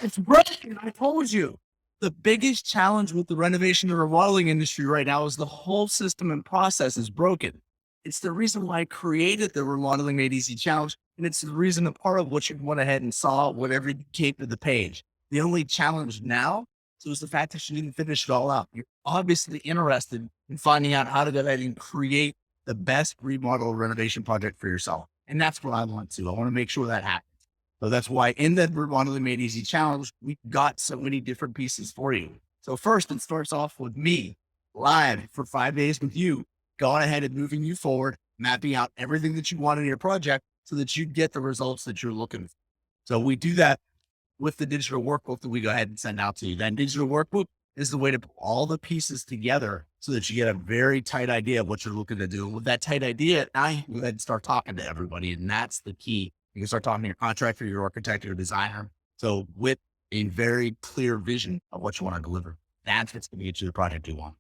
It's broken. I told you. The biggest challenge with the renovation and remodeling industry right now is the whole system and process is broken. It's the reason why I created the Remodeling Made Easy Challenge. And it's the reason a part of what you went ahead and saw whatever you came to the page. The only challenge now is the fact that you didn't finish it all out. You're obviously interested in finding out how to go ahead and create the best remodel renovation project for yourself. And that's what I want to. I want to make sure that happens. So that's why in the Remodeling Made Easy Challenge, we got so many different pieces for you. So first, it starts off with me live for 5 days with you, going ahead and moving you forward, mapping out everything that you want in your project so that you get the results that you're looking for. So we do that with the digital workbook that we go ahead and send out to you. That digital workbook is the way to put all the pieces together so that you get a very tight idea of what you're looking to do. And with that tight idea, now you go ahead and start talking to everybody. And that's the key. You can start talking to your contractor, your architect, your designer. So with a very clear vision of what you want to deliver, that's what's going to get you the project you want.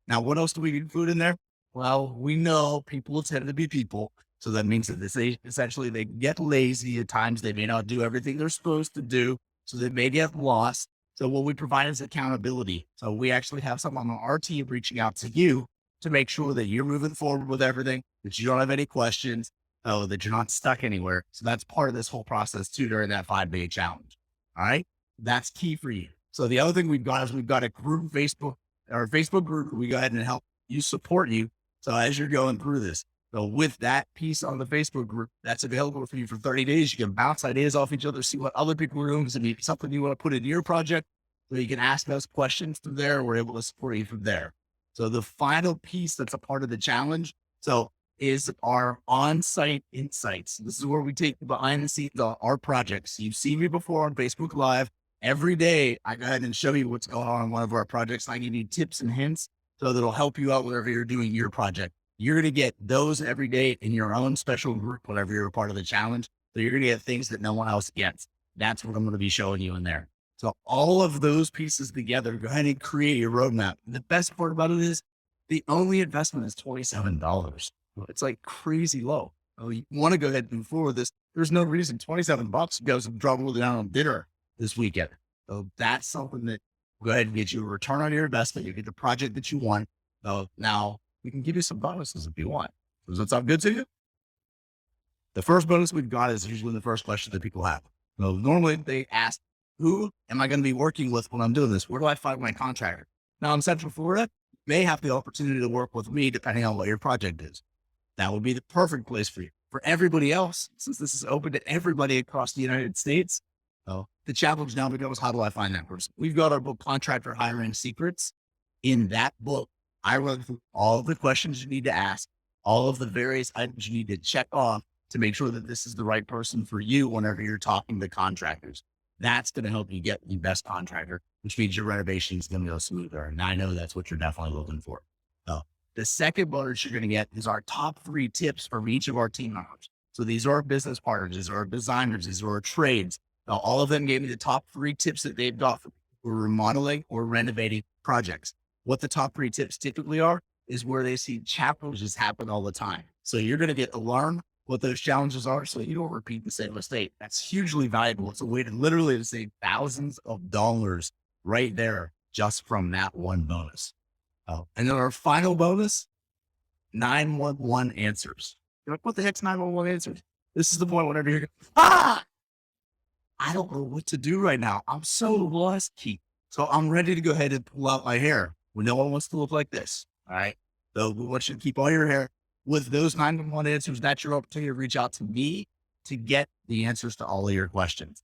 Now, what else do we include in there? Well, we know people tend to be people. So that means that essentially they get lazy at times. They may not do everything they're supposed to do. So they may get lost. So what we provide is accountability. So we actually have someone on our team reaching out to you to make sure that you're moving forward with everything, that you don't have any questions, that you're not stuck anywhere. So that's part of this whole process too during that 5-day challenge. All right. That's key for you. So the other thing we've got is we've got a group Facebook group. We go ahead and help you support you. So as you're going through this, so with that piece on the Facebook group, that's available for you for 30 days. You can bounce ideas off each other, see what other people are doing. Because it be something you want to put into your project. So you can ask us questions from there. We're able to support you from there. So the final piece that's a part of the challenge. So is our on-site insights. This is where we take behind the scenes of our projects. You've seen me before on Facebook Live. Every day, I go ahead and show you what's going on in one of our projects. I give you tips and hints so that'll help you out whenever you're doing your project. You're going to get those every day in your own special group, whenever you're a part of the challenge. So you're going to get things that no one else gets. That's what I'm going to be showing you in there. So all of those pieces together, go ahead and create your roadmap. The best part about it is the only investment is $27. It's like crazy low. Oh, you want to go ahead and move forward with this. There's no reason $27 goes and double down on dinner this weekend. So that's something that go ahead and get you a return on your investment. You get the project that you want. So now we can give you some bonuses if you want. Does that sound good to you? The first bonus we've got is usually the first question that people have. So normally they ask, who am I going to be working with when I'm doing this? Where do I find my contractor? Now in Central Florida, you may have the opportunity to work with me depending on what your project is. That would be the perfect place for you. For everybody else, since this is open to everybody across the United States, the challenge now becomes, how do I find that person? We've got our book, Contractor Hiring Secrets. In that book, I run through all of the questions you need to ask, all of the various items you need to check off to make sure that this is the right person for you whenever you're talking to contractors. That's going to help you get the best contractor, which means your renovation is going to go smoother. And I know that's what you're definitely looking for. The second bonus you're going to get is our top 3 tips from each of our team members. So these are our business partners, these are our designers, these are our trades. Now, all of them gave me the top 3 tips that they've got for remodeling or renovating projects. What the top 3 tips typically are is where they see challenges happen all the time. So you're going to get to learn what those challenges are so you don't repeat the same mistake. That's hugely valuable. It's a way to literally save thousands of dollars right there just from that one bonus. And then our final bonus, 911 answers. You're like, what the heck's 911 answers? This is the point whenever you're I don't know what to do right now. I'm so lost, Keith. So I'm ready to go ahead and pull out my hair when no one wants to look like this. All right. So we want you to keep all your hair. With those 911 answers, that's your opportunity to reach out to me to get the answers to all of your questions.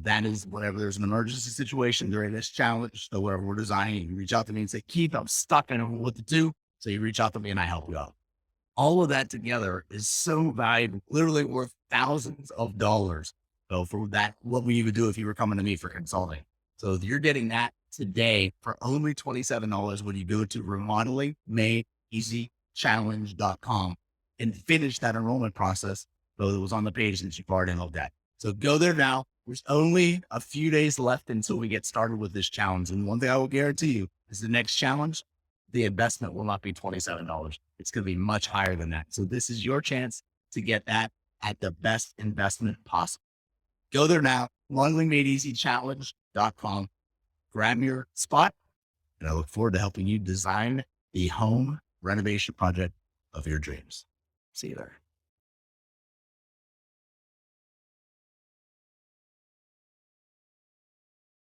That is whenever there's an emergency situation during this challenge. So wherever we're designing, you reach out to me and say, Keith, I'm stuck. I don't know what to do. So you reach out to me and I help you out. All of that together is so valuable, literally worth thousands of dollars. So for that, what would you do if you were coming to me for consulting? So you're getting that today for only $27 when you go to remodelingmadeeasychallenge.com and finish that enrollment process. So it was on the page that you've already looked at. So go there now. There's only a few days left until we get started with this challenge. And one thing I will guarantee you is the next challenge, the investment will not be $27. It's going to be much higher than that. So this is your chance to get that at the best investment possible. Go there now. remodelingmadeeasychallenge.com. Grab your spot, and I look forward to helping you design the home renovation project of your dreams. See you there.